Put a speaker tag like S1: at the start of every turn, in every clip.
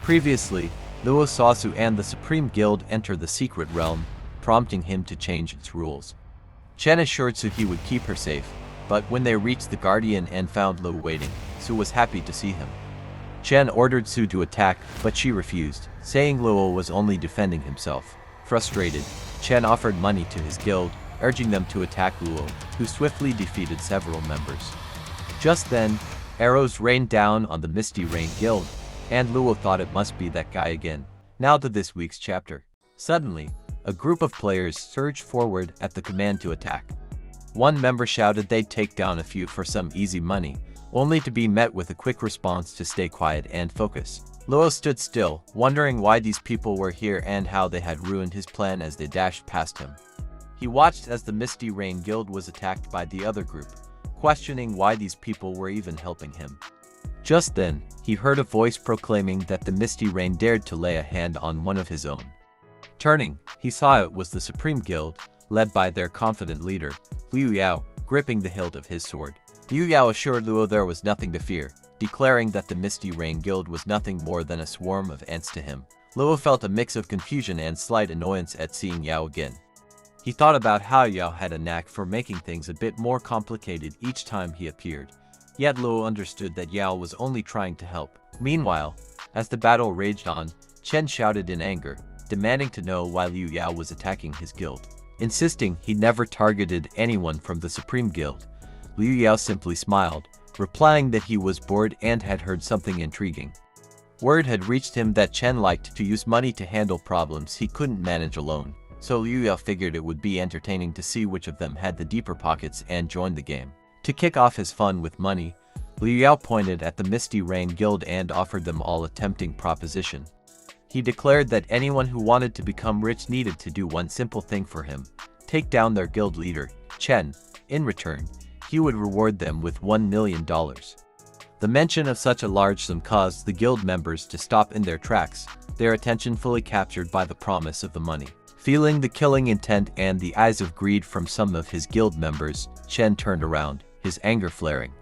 S1: Previously, Luo saw Su and the Supreme Guild enter the secret realm, prompting him to change its rules. Chen assured Su he would keep her safe, but when they reached the Guardian and found Luo waiting, Su was happy to see him. Chen ordered Su to attack, but she refused, saying Luo was only defending himself. Frustrated, Chen offered money to his guild, urging them to attack Luo, who swiftly defeated several members. Just then, arrows rained down on the Misty Rain Guild, and Luo thought it must be that guy again. Now to this week's chapter. Suddenly, a group of players surged forward at the command to attack. One member shouted they'd take down a few for some easy money, only to be met with a quick response to stay quiet and focus. Luo stood still, wondering why these people were here and how they had ruined his plan as they dashed past him. He watched as the Misty Rain Guild was attacked by the other group, questioning why these people were even helping him. Just then, he heard a voice proclaiming that the Misty Rain dared to lay a hand on one of his own. Turning, he saw it was the Supreme Guild, led by their confident leader, Liu Yao, gripping the hilt of his sword. Liu Yao assured Luo there was nothing to fear, declaring that the Misty Rain Guild was nothing more than a swarm of ants to him. Luo felt a mix of confusion and slight annoyance at seeing Yao again. He thought about how Yao had a knack for making things a bit more complicated each time he appeared. Yet Luo understood that Yao was only trying to help. Meanwhile, as the battle raged on, Chen shouted in anger, demanding to know why Liu Yao was attacking his guild. Insisting he never targeted anyone from the Supreme Guild, Liu Yao simply smiled, replying that he was bored and had heard something intriguing. Word had reached him that Chen liked to use money to handle problems he couldn't manage alone, so Liu Yao figured it would be entertaining to see which of them had the deeper pockets and joined the game. To kick off his fun with money, Liu Yao pointed at the Misty Rain Guild and offered them all a tempting proposition. He declared that anyone who wanted to become rich needed to do one simple thing for him: take down their guild leader, Chen. In return, he would reward them with $1 million. The mention of such a large sum caused the guild members to stop in their tracks, their attention fully captured by the promise of the money. Feeling the killing intent and the eyes of greed from some of his guild members, Chen turned around, his anger flaring.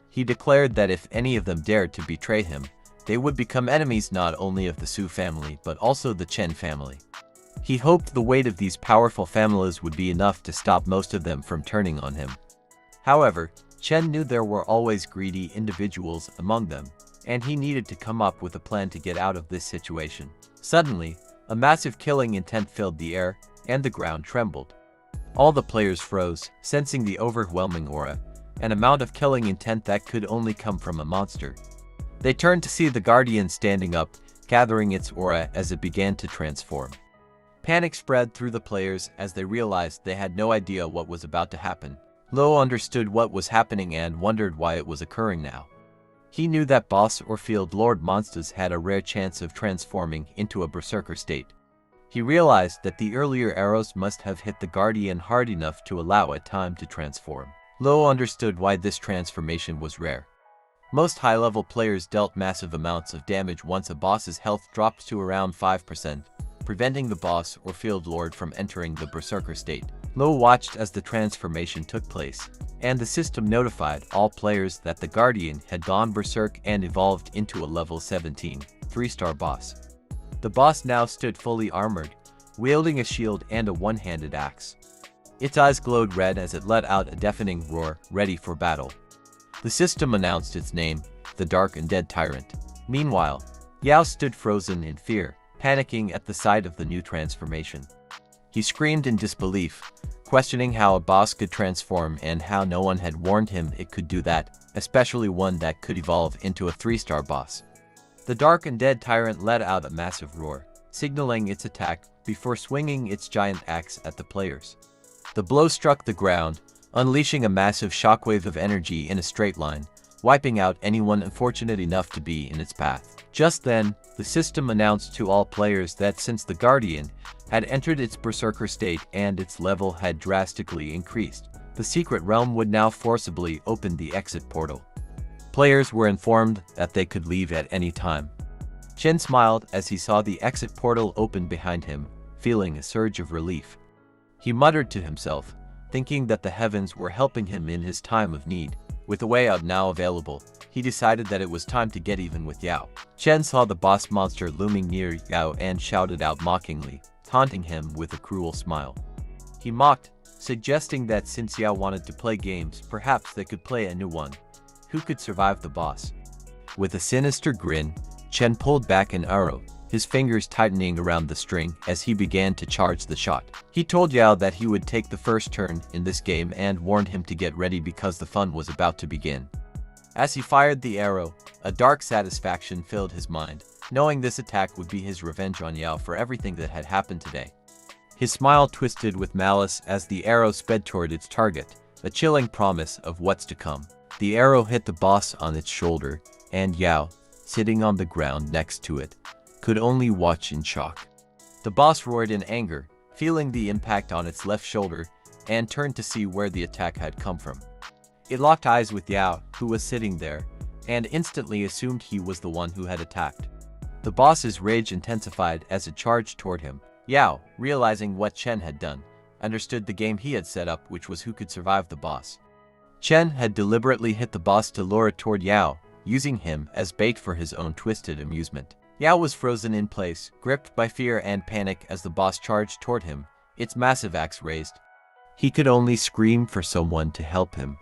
S1: He declared that if any of them dared to betray him, they would become enemies not only of the Su family but also the Chen family. He hoped the weight of these powerful families would be enough to stop most of them from turning on him. However, Chen knew there were always greedy individuals among them, and he needed to come up with a plan to get out of this situation. Suddenly, a massive killing intent filled the air, and the ground trembled. All the players froze, sensing the overwhelming aura, an amount of killing intent that could only come from a monster. They turned to see the Guardian standing up, gathering its aura as it began to transform. Panic spread through the players as they realized they had no idea what was about to happen. Luo understood what was happening and wondered why it was occurring now. He knew that boss or field lord monsters had a rare chance of transforming into a berserker state. He realized that the earlier arrows must have hit the Guardian hard enough to allow it time to transform. Luo understood why this transformation was rare. Most high-level players dealt massive amounts of damage once a boss's health dropped to around 5%, preventing the boss or field lord from entering the berserker state. Luo watched as the transformation took place, and the system notified all players that the Guardian had gone berserk and evolved into a level 17, 3-star boss. The boss now stood fully armored, wielding a shield and a one-handed axe. Its eyes glowed red as it let out a deafening roar, ready for battle. The system announced its name, the Dark Undead Tyrant. Meanwhile, Yao stood frozen in fear, panicking at the sight of the new transformation. He screamed in disbelief, questioning how a boss could transform and how no one had warned him it could do that, especially one that could evolve into a 3-star boss. The Dark Undead Tyrant let out a massive roar, signaling its attack before swinging its giant axe at the players. The blow struck the ground, unleashing a massive shockwave of energy in a straight line, wiping out anyone unfortunate enough to be in its path. Just then, the system announced to all players that since the Guardian had entered its berserker state and its level had drastically increased, the secret realm would now forcibly open the exit portal. Players were informed that they could leave at any time. Chen smiled as he saw the exit portal open behind him, feeling a surge of relief. He muttered to himself, thinking that the heavens were helping him in his time of need. With a way out now available, he decided that it was time to get even with Yao. Chen saw the boss monster looming near Yao and shouted out mockingly, taunting him with a cruel smile. He mocked, suggesting that since Yao wanted to play games, perhaps they could play a new one. Who could survive the boss? With a sinister grin, Chen pulled back an arrow, his fingers tightening around the string as he began to charge the shot. He told Yao that he would take the first turn in this game and warned him to get ready because the fun was about to begin. As he fired the arrow, a dark satisfaction filled his mind, knowing this attack would be his revenge on Yao for everything that had happened today. His smile twisted with malice as the arrow sped toward its target, a chilling promise of what's to come. The arrow hit the boss on its shoulder, and Yao, sitting on the ground next to it, could only watch in shock. The boss roared in anger, feeling the impact on its left shoulder, and turned to see where the attack had come from. It locked eyes with Yao, who was sitting there, and instantly assumed he was the one who had attacked. The boss's rage intensified as it charged toward him. Yao, realizing what Chen had done, understood the game he had set up, which was who could survive the boss. Chen had deliberately hit the boss to lure it toward Yao, using him as bait for his own twisted amusement. Yao was frozen in place, gripped by fear and panic as the boss charged toward him, its massive axe raised. He could only scream for someone to help him.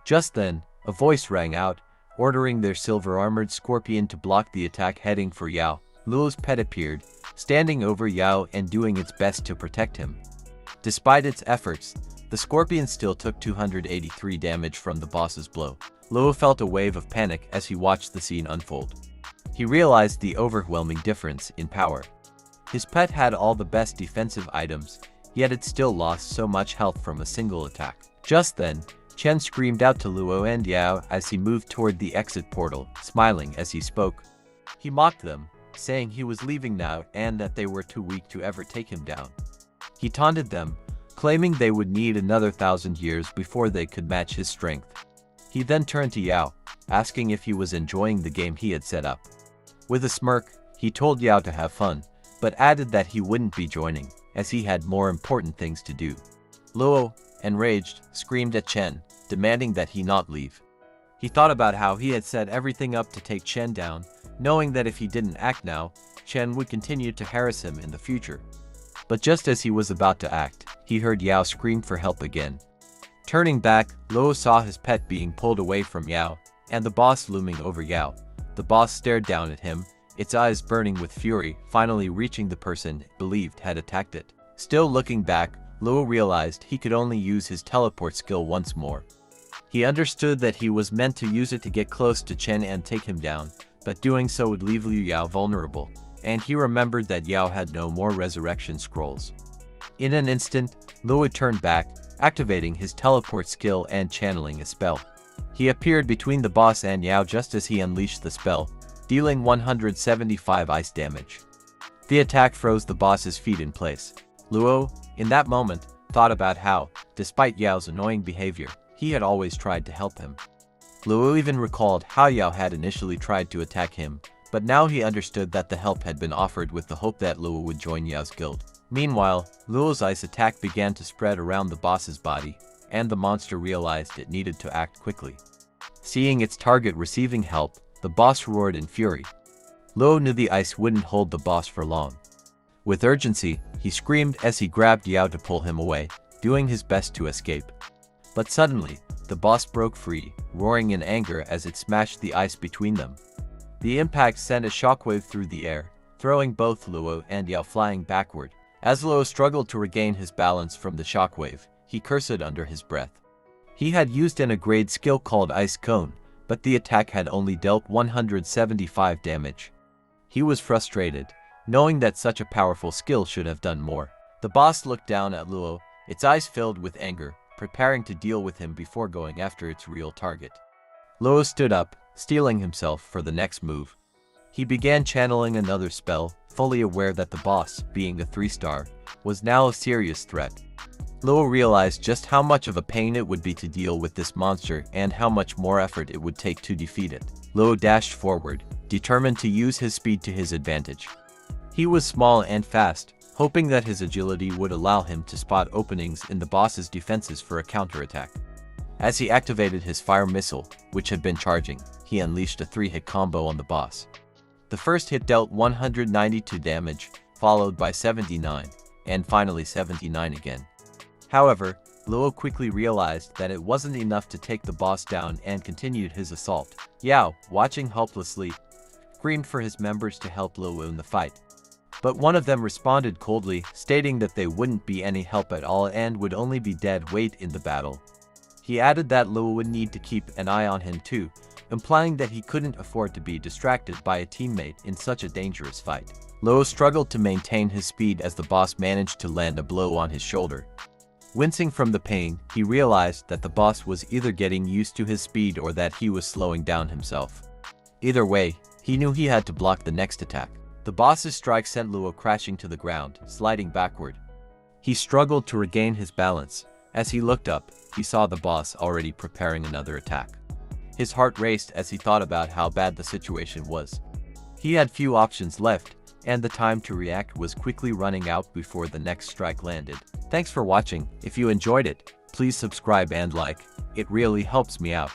S1: Just then, a voice rang out, ordering their silver-armored scorpion to block the attack heading for Yao. Luo's pet appeared, standing over Yao and doing its best to protect him. Despite its efforts, the scorpion still took 283 damage from the boss's blow. Luo felt a wave of panic as he watched the scene unfold. He realized the overwhelming difference in power. His pet had all the best defensive items, yet it still lost so much health from a single attack. Just then, Chen screamed out to Luo and Yao as he moved toward the exit portal, smiling as he spoke. He mocked them, saying he was leaving now and that they were too weak to ever take him down. He taunted them, claiming they would need another 1,000 years before they could match his strength. He then turned to Yao, asking if he was enjoying the game he had set up. With a smirk, he told Yao to have fun, but added that he wouldn't be joining, as he had more important things to do. Luo, enraged, screamed at Chen, demanding that he not leave. He thought about how he had set everything up to take Chen down, knowing that if he didn't act now, Chen would continue to harass him in the future. But just as he was about to act, he heard Yao scream for help again. Turning back, Luo saw his pet being pulled away from Yao, and the boss looming over Yao. The boss stared down at him, its eyes burning with fury, finally reaching the person it believed had attacked it. Still looking back, Luo realized he could only use his teleport skill once more. He understood that he was meant to use it to get close to Chen and take him down, but doing so would leave Liu Yao vulnerable, and he remembered that Yao had no more resurrection scrolls. In an instant, Luo turned back, activating his teleport skill and channeling a spell. He appeared between the boss and Yao just as he unleashed the spell, dealing 175 ice damage. The attack froze the boss's feet in place. Luo, in that moment, thought about how, despite Yao's annoying behavior, he had always tried to help him. Luo even recalled how Yao had initially tried to attack him, but now he understood that the help had been offered with the hope that Luo would join Yao's guild. Meanwhile, Luo's ice attack began to spread around the boss's body, and the monster realized it needed to act quickly. Seeing its target receiving help, the boss roared in fury. Luo knew the ice wouldn't hold the boss for long. With urgency, he screamed as he grabbed Yao to pull him away, doing his best to escape. But suddenly, the boss broke free, roaring in anger as it smashed the ice between them. The impact sent a shockwave through the air, throwing both Luo and Yao flying backward. As Luo struggled to regain his balance from the shockwave, he cursed under his breath. He had used an upgrade skill called Ice Cone, but the attack had only dealt 175 damage. He was frustrated, knowing that such a powerful skill should have done more. The boss looked down at Luo, its eyes filled with anger, preparing to deal with him before going after its real target. Luo stood up, steeling himself for the next move. He began channeling another spell, fully aware that the boss, being a 3-star, was now a serious threat. Luo realized just how much of a pain it would be to deal with this monster and how much more effort it would take to defeat it. Luo dashed forward, determined to use his speed to his advantage. He was small and fast, hoping that his agility would allow him to spot openings in the boss's defenses for a counterattack. As he activated his fire missile, which had been charging, he unleashed a 3-hit combo on the boss. The first hit dealt 192 damage, followed by 79, and finally 79 again. However, Luo quickly realized that it wasn't enough to take the boss down and continued his assault. Yao, watching helplessly, screamed for his members to help Luo in the fight. But one of them responded coldly, stating that they wouldn't be any help at all and would only be dead weight in the battle. He added that Luo would need to keep an eye on him too, implying that he couldn't afford to be distracted by a teammate in such a dangerous fight. Luo struggled to maintain his speed as the boss managed to land a blow on his shoulder. Wincing from the pain, he realized that the boss was either getting used to his speed or that he was slowing down himself. Either way, he knew he had to block the next attack. The boss's strike sent Luo crashing to the ground, sliding backward. He struggled to regain his balance. As he looked up, he saw the boss already preparing another attack. His heart raced as he thought about how bad the situation was. He had few options left, and the time to react was quickly running out before the next strike landed. Thanks for watching. If you enjoyed it, please subscribe and like. It really helps me out.